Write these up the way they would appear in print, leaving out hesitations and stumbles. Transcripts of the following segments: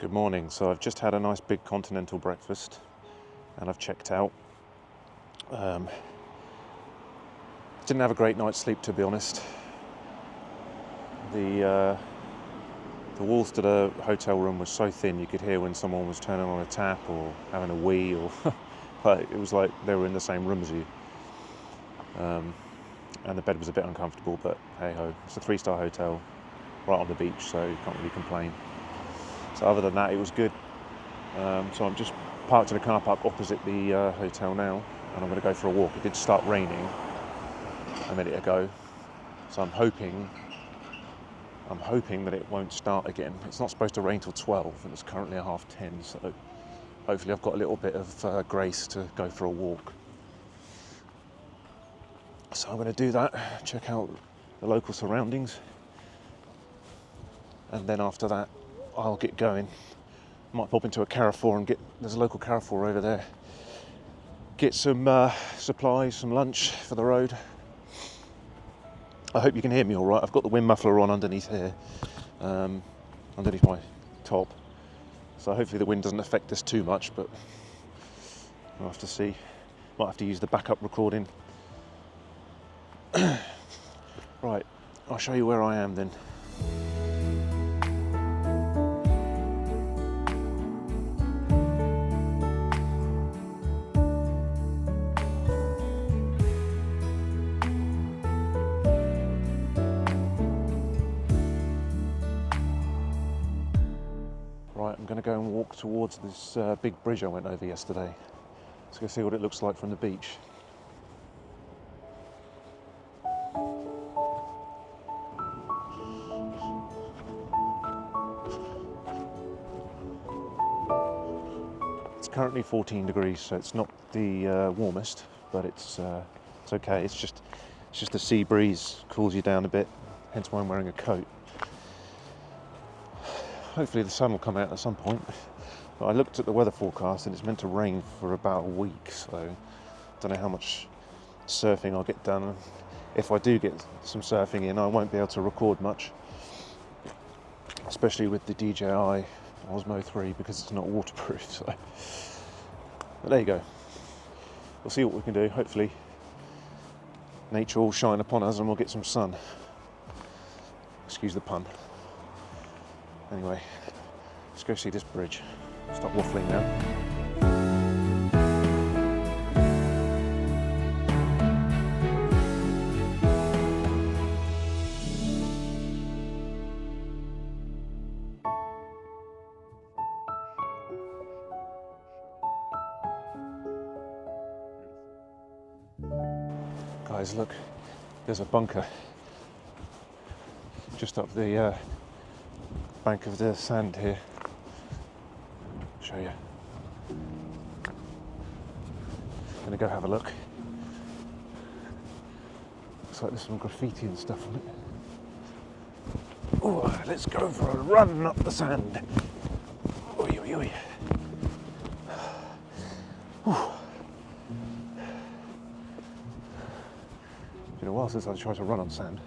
Good morning. So I've just had a nice big continental breakfast and I've checked out. Didn't have a great night's sleep, to be honest. The walls to the hotel room was so thin you could hear when someone was turning on a tap or having a wee, or but it was like they were in the same room as you. And the bed was a bit uncomfortable, but hey ho, it's a 3-star hotel right on the beach, so you can't really complain. So other than that, it was good. So I'm just parked in a car park opposite the hotel now, and I'm going to go for a walk. It did start raining a minute ago, so I'm hoping that it won't start again. It's not supposed to rain till 12, and it's currently 10:30, so hopefully I've got a little bit of grace to go for a walk. So I'm going to do that, check out the local surroundings, and then after that I'll get going. Might pop into a Carrefour and there's a local Carrefour over there, get some supplies, some lunch for the road. I hope you can hear me all right. I've got the wind muffler on underneath here, underneath my top, so hopefully the wind doesn't affect this too much, but we'll have to see. Might have to use the backup recording. Right, I'll show you where I am then. Right, I'm going to go and walk towards this big bridge I went over yesterday. So go see what it looks like from the beach. It's currently 14 degrees, so it's not the warmest, but it's okay. It's just the sea breeze cools you down a bit, hence why I'm wearing a coat. Hopefully the sun will come out at some point. But I looked at the weather forecast and it's meant to rain for about a week, so I don't know how much surfing I'll get done. If I do get some surfing in, I won't be able to record much, especially with the DJI OSMO 3, because it's not waterproof. So, but there you go. We'll see what we can do. Hopefully nature will shine upon us and we'll get some sun. Excuse the pun. Anyway, let's go see this bridge. Stop waffling now. Guys, look, there's a bunker just up the bank of the sand here. Show you. Gonna go have a look. Looks like there's some graffiti and stuff on it. Oh, let's go for a run up the sand. Oi, oi, oi. It's been a while since I've tried to run on sand.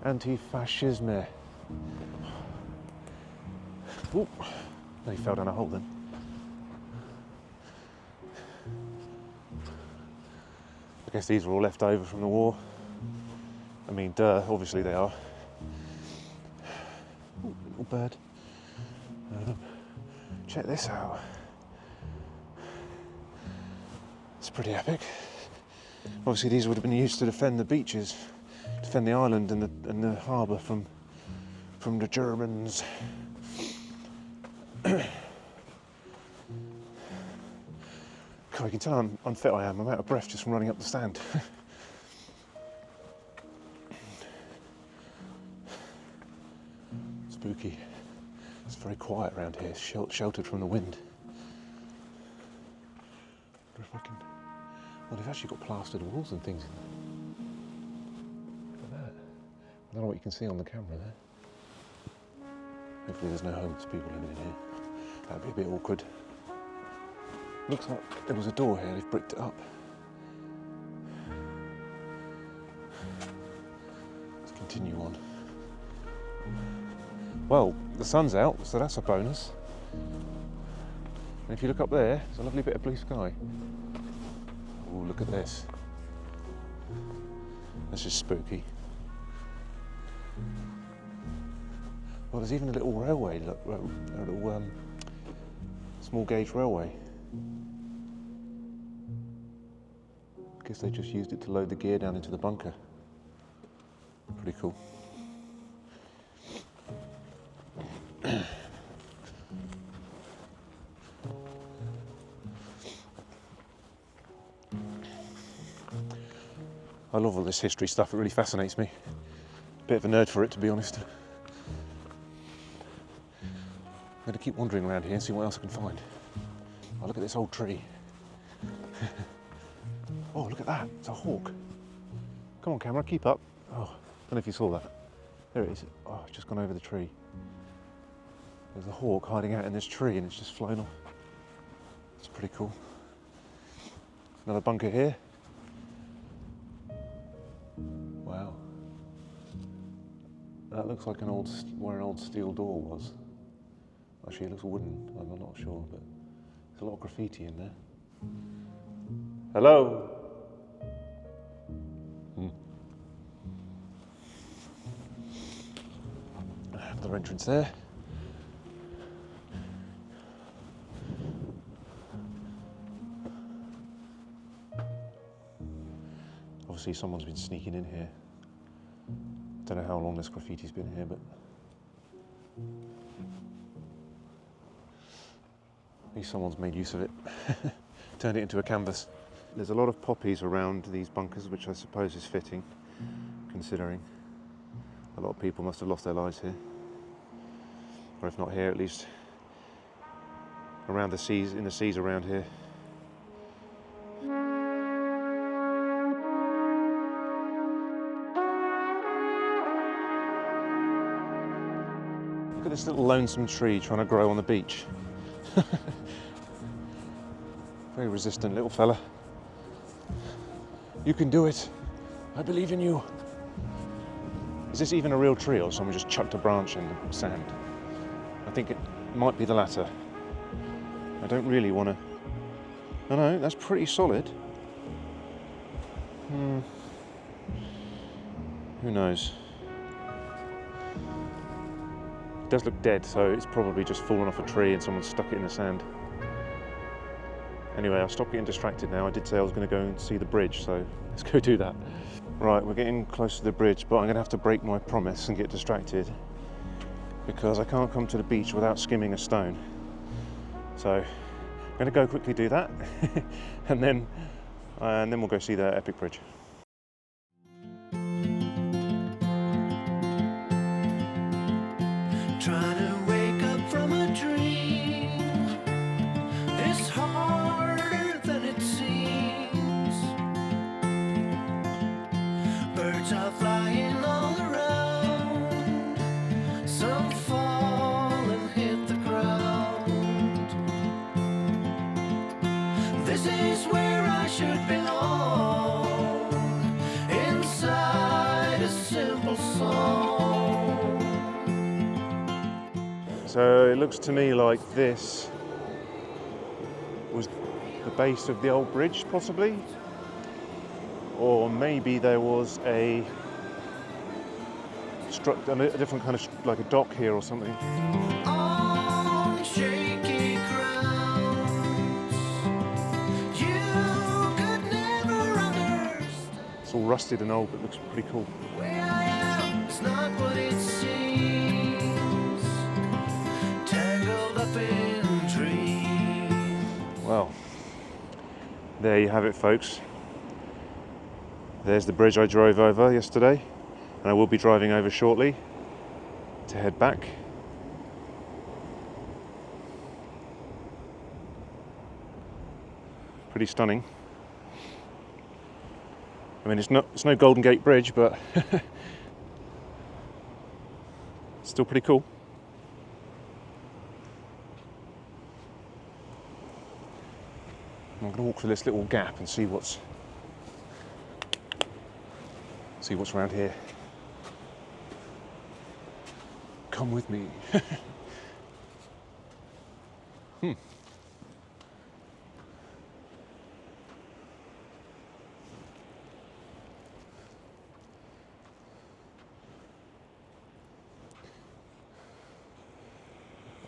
Anti-fascisme. Oh, he fell down a hole then. I guess these are all left over from the war. I mean, duh, obviously they are. Ooh, little bird. Check this out. It's pretty epic. Obviously these would have been used to defend the beaches, defend the island and the harbour from the Germans. God, you can tell how unfit I am. I'm out of breath just from running up the stand. Spooky. It's very quiet around here, sheltered from the wind. Well, they've actually got plastered walls and things in there. Look at that. I don't know what you can see on the camera there. Hopefully there's no homeless people living in here. That'd be a bit awkward. Looks like there was a door here, they've bricked it up. Let's continue on. Well, the sun's out, so that's a bonus. And if you look up there, there's a lovely bit of blue sky. Oh, look at this. That's just spooky. Well, there's even a little railway, look, a little small gauge railway. I guess they just used it to load the gear down into the bunker. Pretty cool. I love all this history stuff, it really fascinates me. Bit of a nerd for it, to be honest. I'm going to keep wandering around here and see what else I can find. Oh, look at this old tree. Oh, look at that, it's a hawk. Come on camera, keep up. Oh, I don't know if you saw that. There it is. Oh, it's just gone over the tree. There's a hawk hiding out in this tree and it's just flown off. It's pretty cool. Another bunker here. Wow. That looks like where an old steel door was. Actually, it looks wooden. I'm not sure, but there's a lot of graffiti in there. Hello? Another entrance there. Obviously someone's been sneaking in here. Don't know how long this graffiti's been here, but at least someone's made use of it. Turned it into a canvas. There's a lot of poppies around these bunkers, which I suppose is fitting, considering a lot of people must have lost their lives here. Or if not here, at least around the seas, in the seas around here. Look at this little lonesome tree trying to grow on the beach. Very resistant little fella. You can do it. I believe in you. Is this even a real tree or someone just chucked a branch in the sand? I think it might be the latter. I don't really want to... No, that's pretty solid. Who knows? It does look dead, so it's probably just fallen off a tree and someone stuck it in the sand. Anyway, I'll stop getting distracted now. I did say I was going to go and see the bridge, so let's go do that. Right, we're getting close to the bridge, but I'm going to have to break my promise and get distracted because I can't come to the beach without skimming a stone. So I'm going to go quickly do that and then we'll go see the epic bridge. Trying to wake up from a dream is harder than it seems. Birds are flying all around, some fall and hit the ground. This is where I should belong, inside a simple song. So it looks to me like this was the base of the old bridge, possibly. Or maybe there was a different kind of, like a dock here or something. On shaky grounds, you could never understand. It's all rusted and old, but looks pretty cool. Where I am is not what it seems. Tangled up in dreams. Well, there you have it, folks. There's the bridge I drove over yesterday, and I will be driving over shortly to head back. Pretty stunning. I mean, it's no Golden Gate Bridge, but it's still pretty cool. I'm going to walk through this little gap and see what's around here. God, come with me.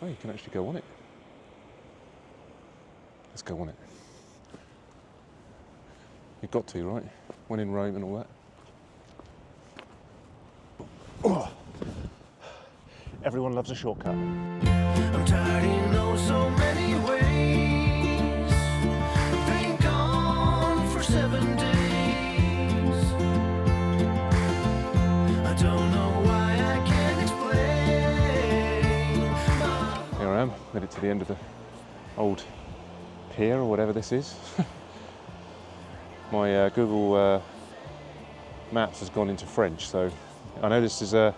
Oh, you can actually go on it. Let's go on it. You've got to, right? When in Rome and all that. Oh. Everyone loves a shortcut. I'm tired, you know, so many ways. I've been gone for 7 days. I don't know why I can't explain. Here I am, made it to the end of the old pier or whatever this is. My Google Maps has gone into French, so I know this is a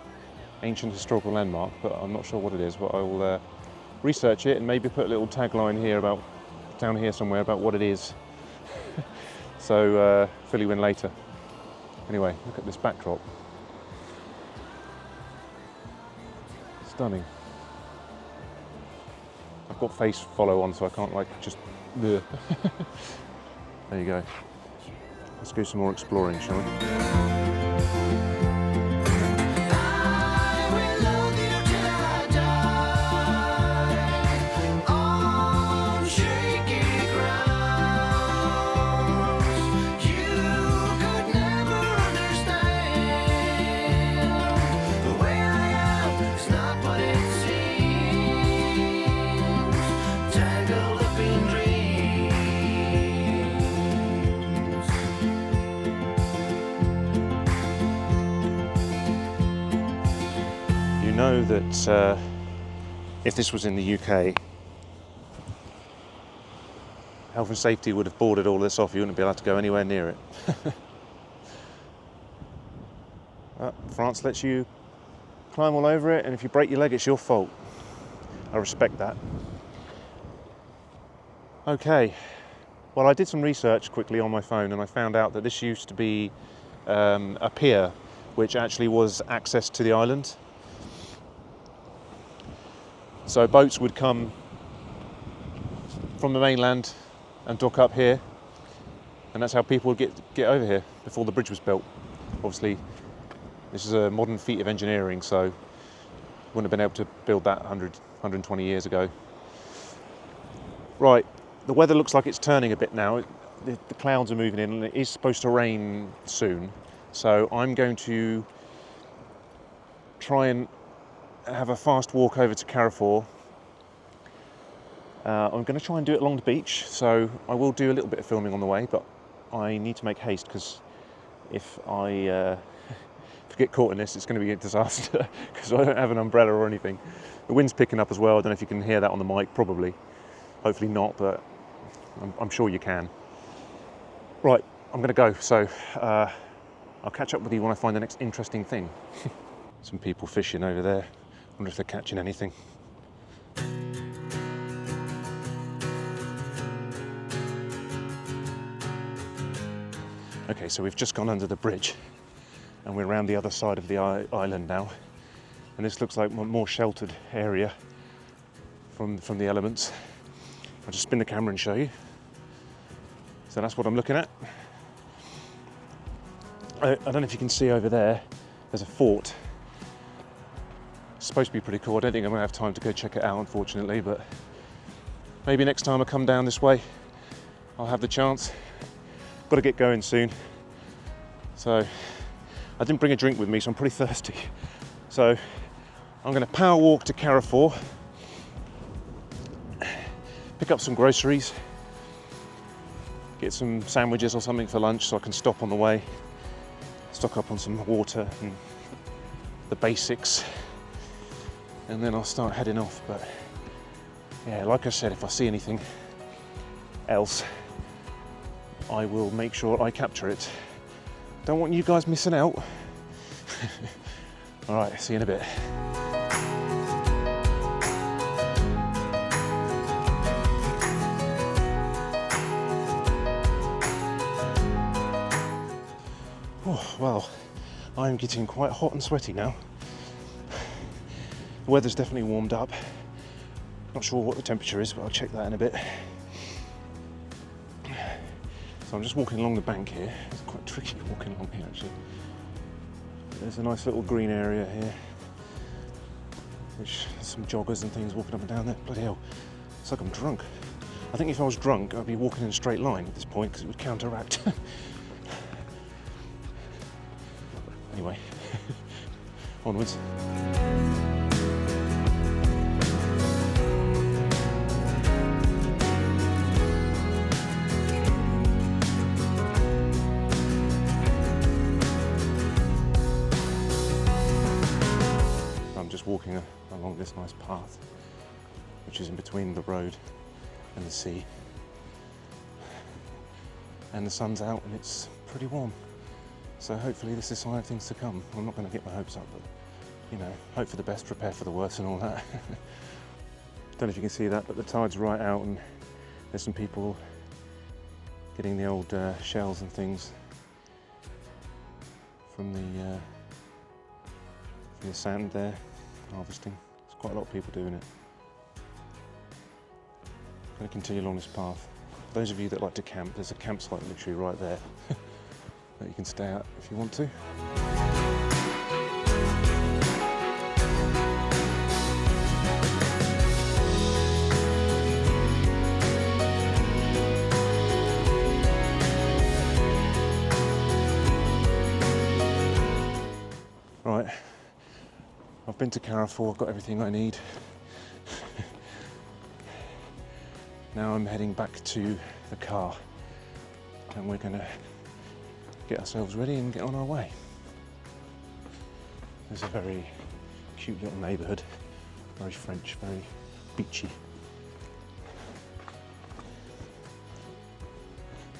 ancient historical landmark, but I'm not sure what it is. But I will research it and maybe put a little tagline here about, down here somewhere, about what it is. So fill you in later. Anyway, look at this backdrop. Stunning. I've got face follow on, so I can't like just. There you go. Let's do some more exploring, shall we? Know that if this was in the UK, health and safety would have boarded all this off. You wouldn't be allowed to go anywhere near it. France lets you climb all over it, and if you break your leg, it's your fault. I respect that. Okay, well, I did some research quickly on my phone, and I found out that this used to be a pier which actually was access to the island. So boats would come from the mainland and dock up here, and that's how people would get over here before the bridge was built. Obviously, this is a modern feat of engineering, so wouldn't have been able to build that 120 years ago. Right, the weather looks like it's turning a bit now. The clouds are moving in, and it is supposed to rain soon. So I'm going to try and have a fast walk over to Carrefour. I'm going to try and do it along the beach, so I will do a little bit of filming on the way, but I need to make haste because if I get caught in this, it's going to be a disaster because I don't have an umbrella or anything. The wind's picking up as well. I don't know if you can hear that on the mic, probably. Hopefully not, but I'm sure you can. Right, I'm going to go, so I'll catch up with you when I find the next interesting thing. Some people fishing over there. Wonder if they're catching anything. Okay, so we've just gone under the bridge and we're around the other side of the island now. And this looks like a more sheltered area from the elements. I'll just spin the camera and show you. So that's what I'm looking at. I don't know if you can see over there, there's a fort. It's supposed to be pretty cool. I don't think I'm going to have time to go check it out, unfortunately, but maybe next time I come down this way, I'll have the chance. Got to get going soon. So I didn't bring a drink with me, so I'm pretty thirsty. So I'm going to power walk to Carrefour, pick up some groceries, get some sandwiches or something for lunch so I can stop on the way, stock up on some water and the basics. And then I'll start heading off. But yeah, like I said, if I see anything else, I will make sure I capture it. Don't want you guys missing out. All right, see you in a bit. Oh, well, I'm getting quite hot and sweaty now. The weather's definitely warmed up. Not sure what the temperature is, but I'll check that in a bit. So I'm just walking along the bank here. It's quite tricky walking along here actually. There's a nice little green area here, which has some joggers and things walking up and down there. Bloody hell, it's like I'm drunk. I think if I was drunk, I'd be walking in a straight line at this point because it would counteract. Anyway, onwards. I'm just walking along this nice path, which is in between the road and the sea. And the sun's out and it's pretty warm. So hopefully this is a sign of things to come. I'm not going to get my hopes up, but you know, hope for the best, prepare for the worst and all that. Don't know if you can see that, but the tide's right out and there's some people getting the old shells and things from the sand there, harvesting. There's quite a lot of people doing it. I'm going to continue along this path. For those of you that like to camp, there's a campsite literally right there that you can stay at if you want to. Right, I've been to Carrefour, I've got everything I need. Now I'm heading back to the car and we're going to get ourselves ready and get on our way. There's a very cute little neighbourhood, very French, very beachy.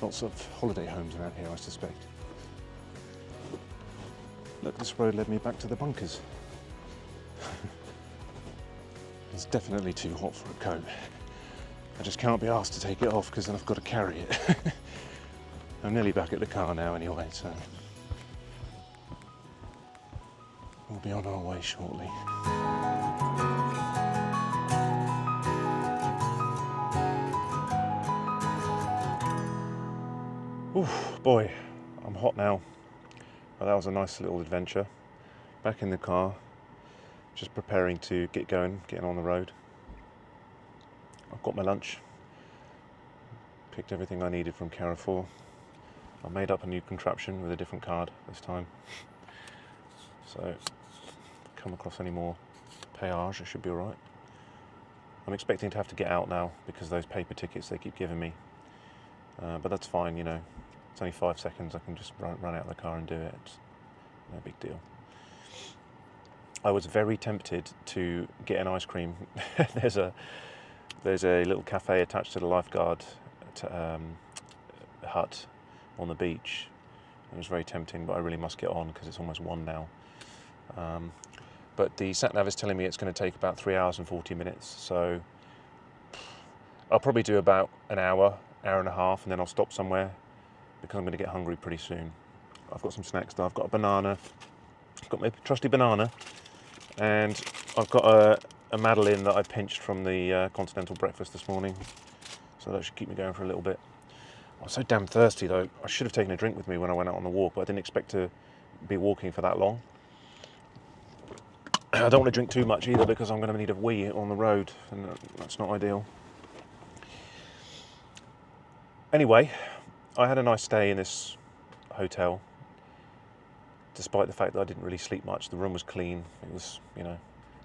Lots of holiday homes around here, I suspect. Look, this road led me back to the bunkers. It's definitely too hot for a coat. I just can't be asked to take it off because then I've got to carry it. I'm nearly back at the car now anyway, so we'll be on our way shortly. Oof, boy, I'm hot now. Well, that was a nice little adventure. Back in the car, just preparing to get going, getting on the road. I've got my lunch, picked everything I needed from Carrefour. I made up a new contraption with a different card this time. So, if I come across any more payage, it should be alright. I'm expecting to have to get out now because those paper tickets they keep giving me. But that's fine, you know. It's only 5 seconds, I can just run out of the car and do it. It's no big deal. I was very tempted to get an ice cream. There's a little cafe attached to the lifeguard hut on the beach. It was very tempting, but I really must get on because it's almost 1 now. But the sat-nav is telling me it's going to take about 3 hours and 40 minutes. So I'll probably do about an hour, hour and a half, and then I'll stop somewhere because I'm going to get hungry pretty soon. I've got some snacks though. I've got a banana. I've got my trusty banana. And I've got a Madeleine that I pinched from the continental breakfast this morning. So that should keep me going for a little bit. I'm so damn thirsty though. I should have taken a drink with me when I went out on the walk, but I didn't expect to be walking for that long. I don't want to drink too much either because I'm going to need a wee on the road, and that's not ideal. Anyway, I had a nice stay in this hotel, despite the fact that I didn't really sleep much. The room was clean. It was, you know,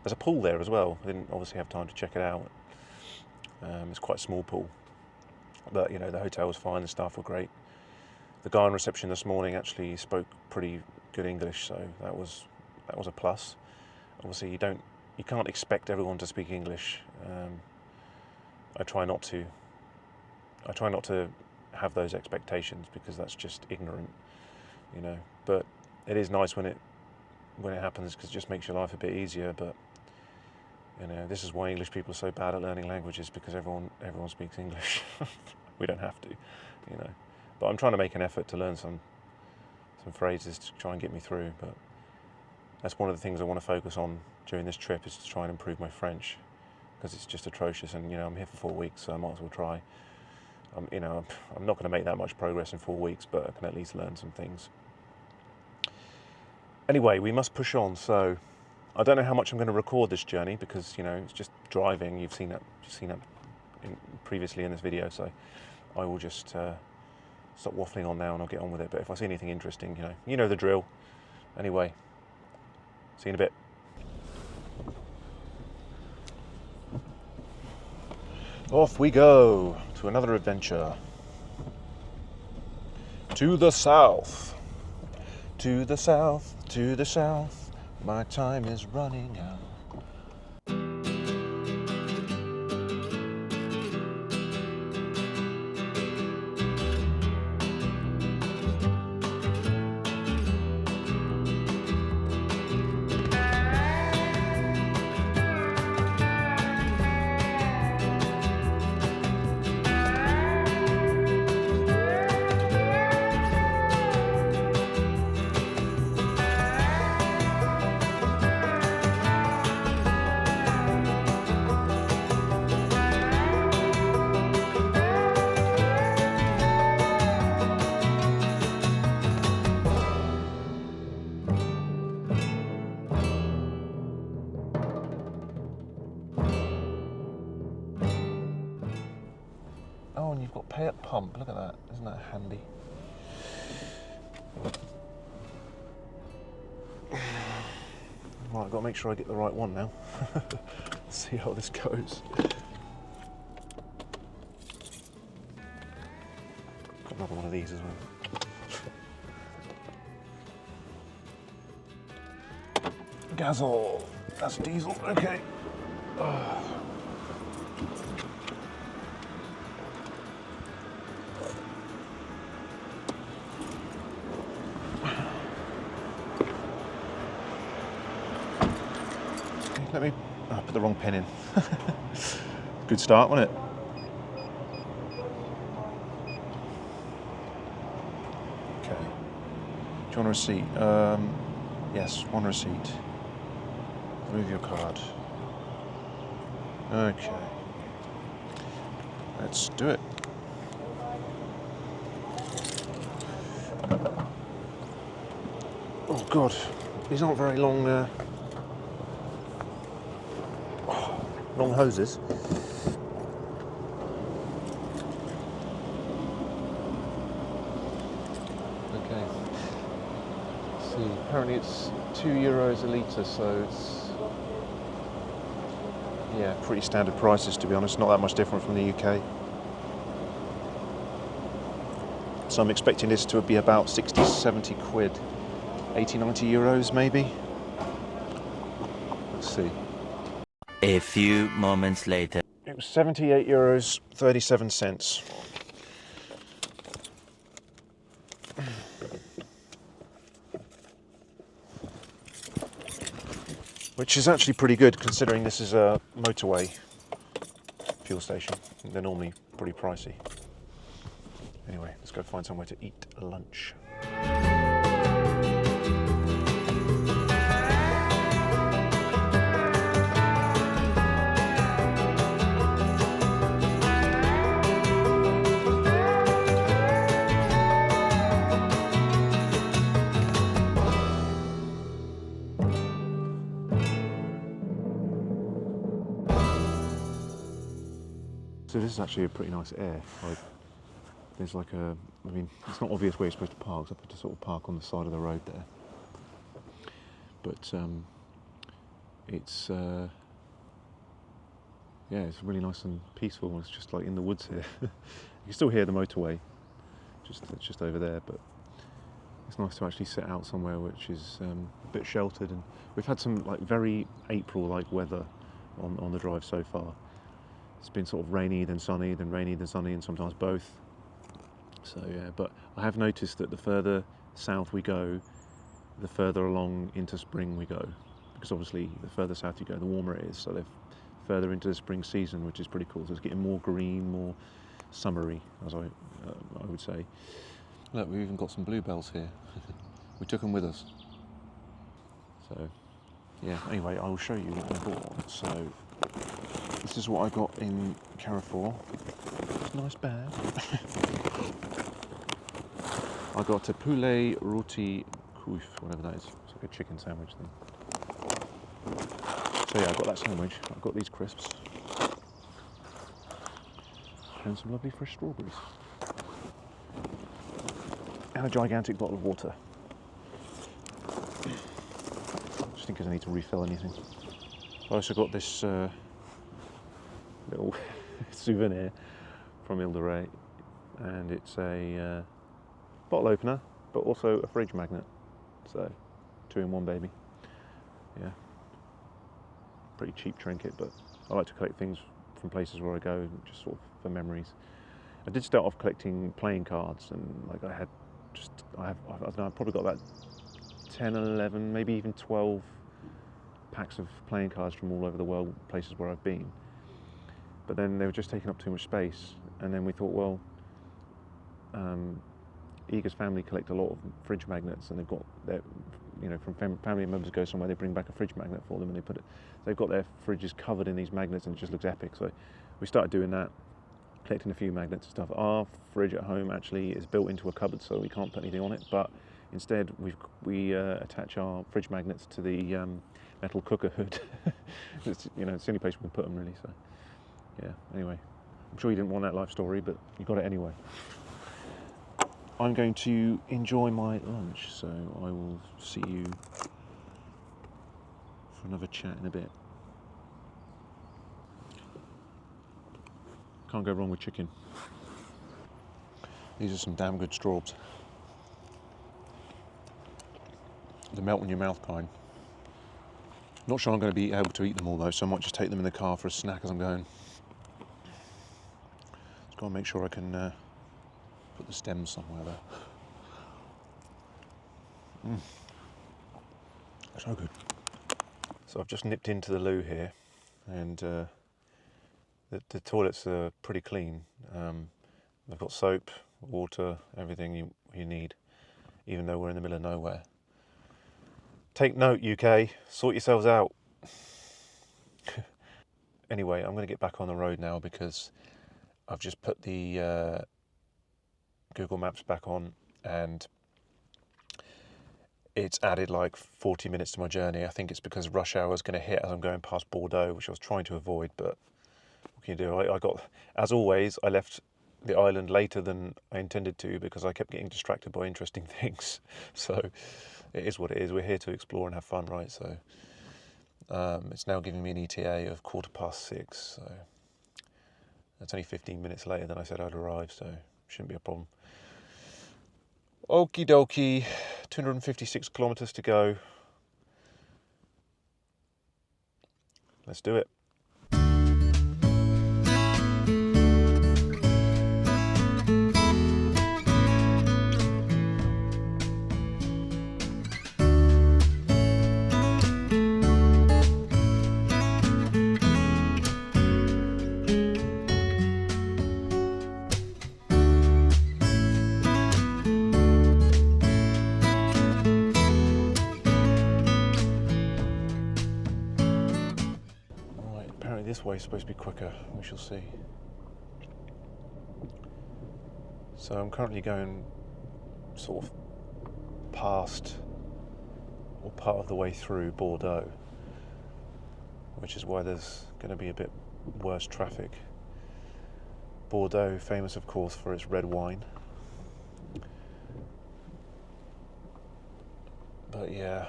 there's a pool there as well. I didn't obviously have time to check it out. It's quite a small pool, but you know, the hotel was fine. The staff were great. The guy on reception this morning actually spoke pretty good English, so that was a plus. Obviously, you can't expect everyone to speak English. I try not to have those expectations because that's just ignorant, you know. But it is nice when it happens because it just makes your life a bit easier. But you know, this is why English people are so bad at learning languages, because everyone speaks English. We don't have to, you know. But I'm trying to make an effort to learn some phrases to try and get me through. But That's one of the things I want to focus on during this trip, is to try and improve my French, because it's just atrocious, and you know, I'm here for 4 weeks, so I might as well try. You know, I'm not going to make that much progress in 4 weeks, but I can at least learn some things. Anyway, we must push on. So I don't know how much I'm going to record this journey, because you know, it's just driving. You've seen that previously in this video, so I will just stop waffling on now and I'll get on with it. But if I see anything interesting, you know the drill. Anyway, see you in a bit. Off we go to another adventure. To the south, to the south, to the south. My time is running out. Oh, and you've got pay at pump. Look at that. Isn't that handy? Right, I've got to make sure I get the right one now. See how this goes. Got another one of these as well. Gasol. That's diesel. Okay. Let me put the wrong pen in. Good start, wasn't it? Okay. Do you want a receipt? Yes, one receipt. Remove your card. Okay. Let's do it. Oh God, these aren't very long. Long hoses. Okay. Let's see. Apparently it's €2 a litre, so it's pretty standard prices, to be honest. Not that much different from the UK. So I'm expecting this to be about 60, 70 quid, 80, 90 euros maybe. Let's see. A few moments later. It was €78.37. Which is actually pretty good, considering this is a motorway fuel station. They're normally pretty pricey. Anyway, let's go find somewhere to eat lunch. So this is actually a pretty nice air. Like, there's like a, I mean, it's not obvious where you're supposed to park, so I have to sort of park on the side of the road there. But it's it's really nice and peaceful. It's just like in the woods here. You can still hear the motorway, it's just over there, but it's nice to actually sit out somewhere which is a bit sheltered. And we've had some like very April-like weather on the drive so far. It's been sort of rainy, then sunny, then rainy, then sunny, and sometimes both. So yeah, but I have noticed that the further south we go, the further along into spring we go. Because obviously the further south you go, the warmer it is. So they're further into the spring season, which is pretty cool. So it's getting more green, more summery, as I would say. Look, we've even got some bluebells here. We took them with us. So yeah, anyway, I will show you what I bought. So this is what I got in Carrefour. It's a nice bag. I got a poulet rôti cuif, whatever that is. It's like a chicken sandwich thing. So yeah, I got that sandwich. I've got these crisps. And some lovely fresh strawberries. And a gigantic bottle of water. Just in case I need to refill anything. I also got this little souvenir from Île de Ré, and it's a bottle opener, but also a fridge magnet. So, 2-in-1 baby. Yeah. Pretty cheap trinket, but I like to collect things from places where I go, just sort of for memories. I did start off collecting playing cards, and like I don't know, I've probably got about 10, 11, maybe even 12 packs of playing cards from all over the world, places where I've been. But then they were just taking up too much space, and then we thought, well, Igor's family collect a lot of fridge magnets, and they've got their, you know, from family members go somewhere, they bring back a fridge magnet for them, and they've got their fridges covered in these magnets, and it just looks epic. So we started doing that, collecting a few magnets and stuff. Our fridge at home actually is built into a cupboard, so we can't put anything on it, but instead we attach our fridge magnets to the metal cooker hood. It's, you know, it's the only place we can put them really. So yeah, anyway, I'm sure you didn't want that life story, but you got it anyway. I'm going to enjoy my lunch, so I will see you for another chat in a bit. Can't go wrong with chicken. These are some damn good straws. The melt in your mouth kind. Not sure I'm going to be able to eat them all though, so I might just take them in the car for a snack as I'm going. Just got to make sure I can put the stems somewhere there. So good. So I've just nipped into the loo here, and the toilets are pretty clean. They've got soap, water, everything you need, even though we're in the middle of nowhere. Take note, UK, sort yourselves out. Anyway, I'm going to get back on the road now because I've just put the Google Maps back on, and it's added like 40 minutes to my journey. I think it's because rush hour is going to hit as I'm going past Bordeaux, which I was trying to avoid, but what can you do? I got, as always, I left the island later than I intended to because I kept getting distracted by interesting things. So it is what it is. We're here to explore and have fun, right? So it's now giving me an ETA of 6:15, so that's only 15 minutes later than I said I'd arrive, so shouldn't be a problem. Okie dokie, 256 kilometers to go. Let's do it. This way is supposed to be quicker, we shall see. So I'm currently going sort of past or part of the way through Bordeaux, which is why there's going to be a bit worse traffic. Bordeaux, famous of course for its red wine. But yeah,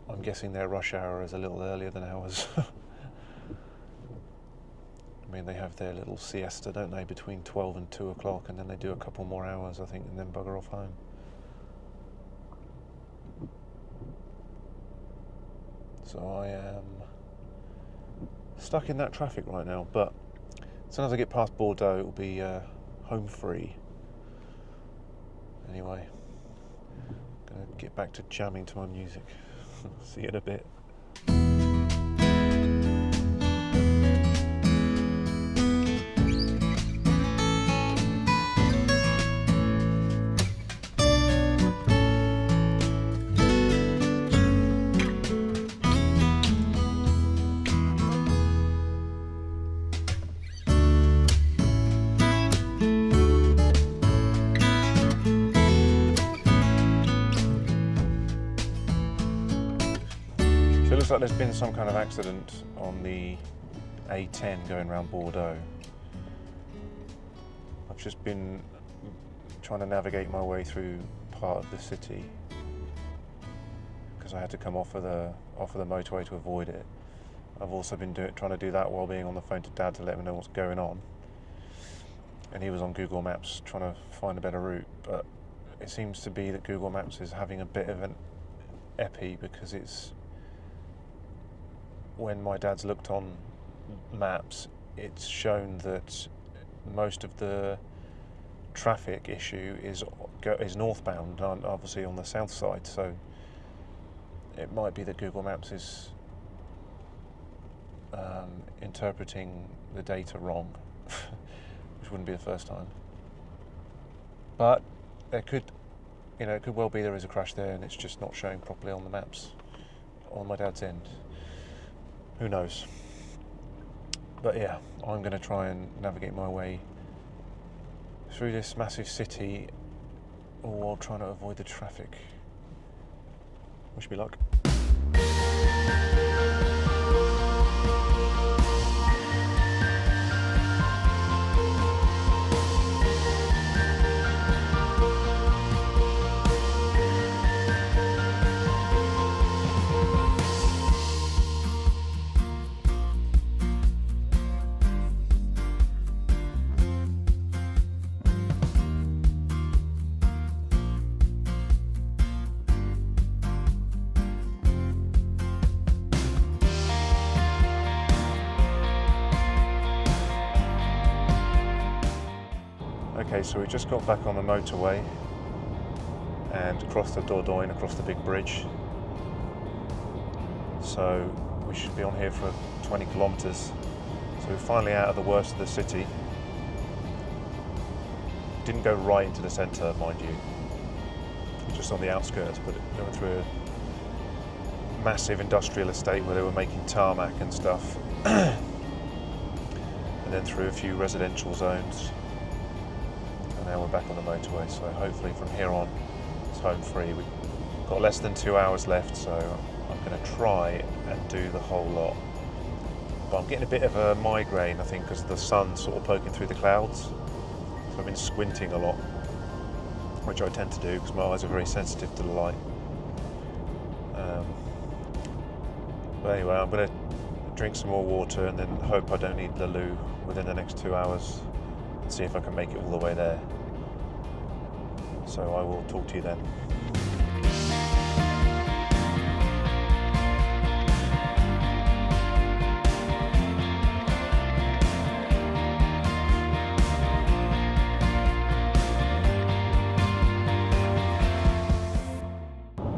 I'm guessing their rush hour is a little earlier than ours. I mean, they have their little siesta, don't they, between 12 and 2 o'clock, and then they do a couple more hours, I think, and then bugger off home. So I am stuck in that traffic right now, but as soon as I get past Bordeaux, it will be home free. Anyway, I'm going to get back to jamming to my music. See you in a bit. like there's been some kind of accident on the A10 going around Bordeaux. I've just been trying to navigate my way through part of the city because I had to come off of the motorway to avoid it. I've also been trying to do that while being on the phone to Dad to let him know what's going on. And he was on Google Maps trying to find a better route, but it seems to be that Google Maps is having a bit of an epi because it's, when my dad's looked on maps, it's shown that most of the traffic issue is northbound, obviously on the south side, so it might be that Google Maps is interpreting the data wrong, which wouldn't be the first time. But it could well be there is a crash there and it's just not showing properly on the maps on my dad's end. Who knows? But yeah, I'm going to try and navigate my way through this massive city while trying to avoid the traffic. Wish me luck. Okay, so we just got back on the motorway and crossed the Dordogne, across the big bridge. So we should be on here for 20 kilometres. So we're finally out of the worst of the city. Didn't go right into the centre, mind you. Just on the outskirts, but it went through a massive industrial estate where they were making tarmac and stuff. And then through a few residential zones. And now we're back on the motorway, so hopefully from here on it's home free. We've got less than 2 hours left, so I'm going to try and do the whole lot. But I'm getting a bit of a migraine, I think, because of the sun sort of poking through the clouds. So I've been squinting a lot, which I tend to do because my eyes are very sensitive to the light. But anyway, I'm going to drink some more water and then hope I don't need the loo within the next 2 hours. See if I can make it all the way there. So I will talk to you then.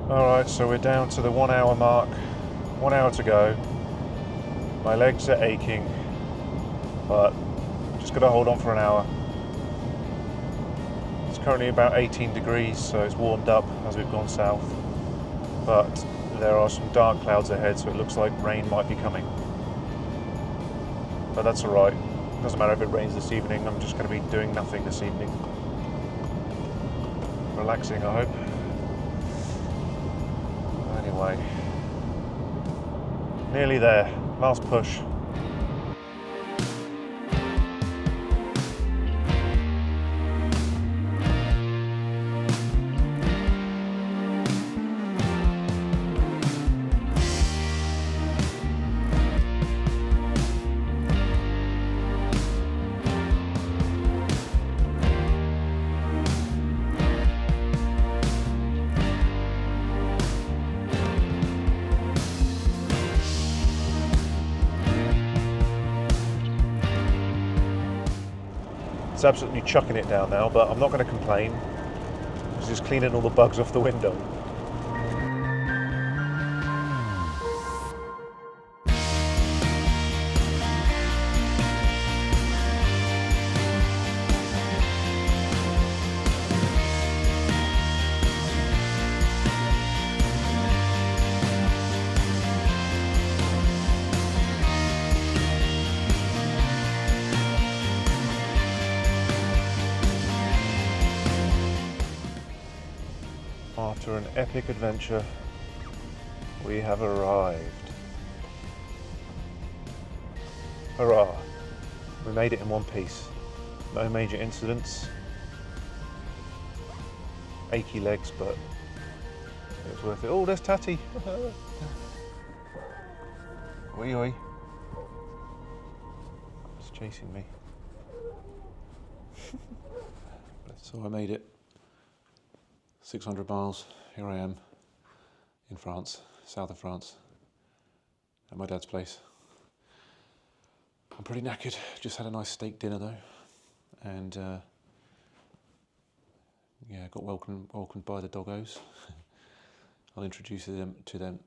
Alright, so we're down to the 1 hour mark. 1 hour to go. My legs are aching, but just got to hold on for an hour. It's currently about 18 degrees, so it's warmed up as we've gone south. But there are some dark clouds ahead, so it looks like rain might be coming. But that's alright. Doesn't matter if it rains this evening, I'm just going to be doing nothing this evening. Relaxing, I hope. Anyway. Nearly there. Last push. It's absolutely chucking it down now, but I'm not going to complain. It's just cleaning all the bugs off the window. After an epic adventure, we have arrived. Hurrah! We made it in one piece. No major incidents. Achy legs, but it was worth it. Oh, there's Tatty! Oi oi. It's chasing me. So I made it. 600 miles. Here I am in France, south of France, at my dad's place. I'm pretty knackered. Just had a nice steak dinner though, and yeah, got welcomed by the doggos. I'll introduce you to them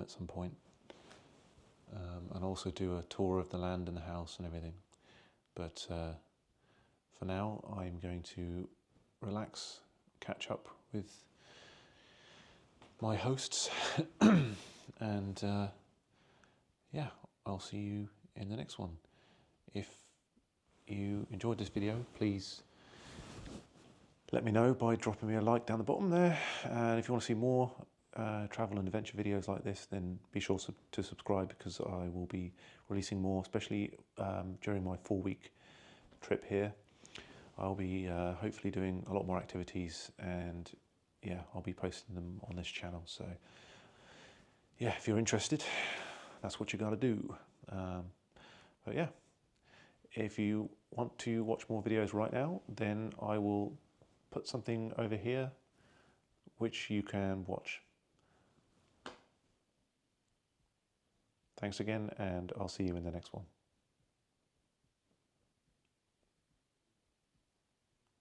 at some point, and also do a tour of the land and the house and everything. But for now, I'm going to relax, catch up with my hosts, and yeah, I'll see you in the next one. If you enjoyed this video, please let me know by dropping me a like down the bottom there. And if you want to see more travel and adventure videos like this, then be sure to subscribe, because I will be releasing more, especially during my 4-week trip here. I'll be hopefully doing a lot more activities, and yeah, I'll be posting them on this channel. So yeah, if you're interested, that's what you got to do. But yeah, if you want to watch more videos right now, then I will put something over here which you can watch. Thanks again, and I'll see you in the next one.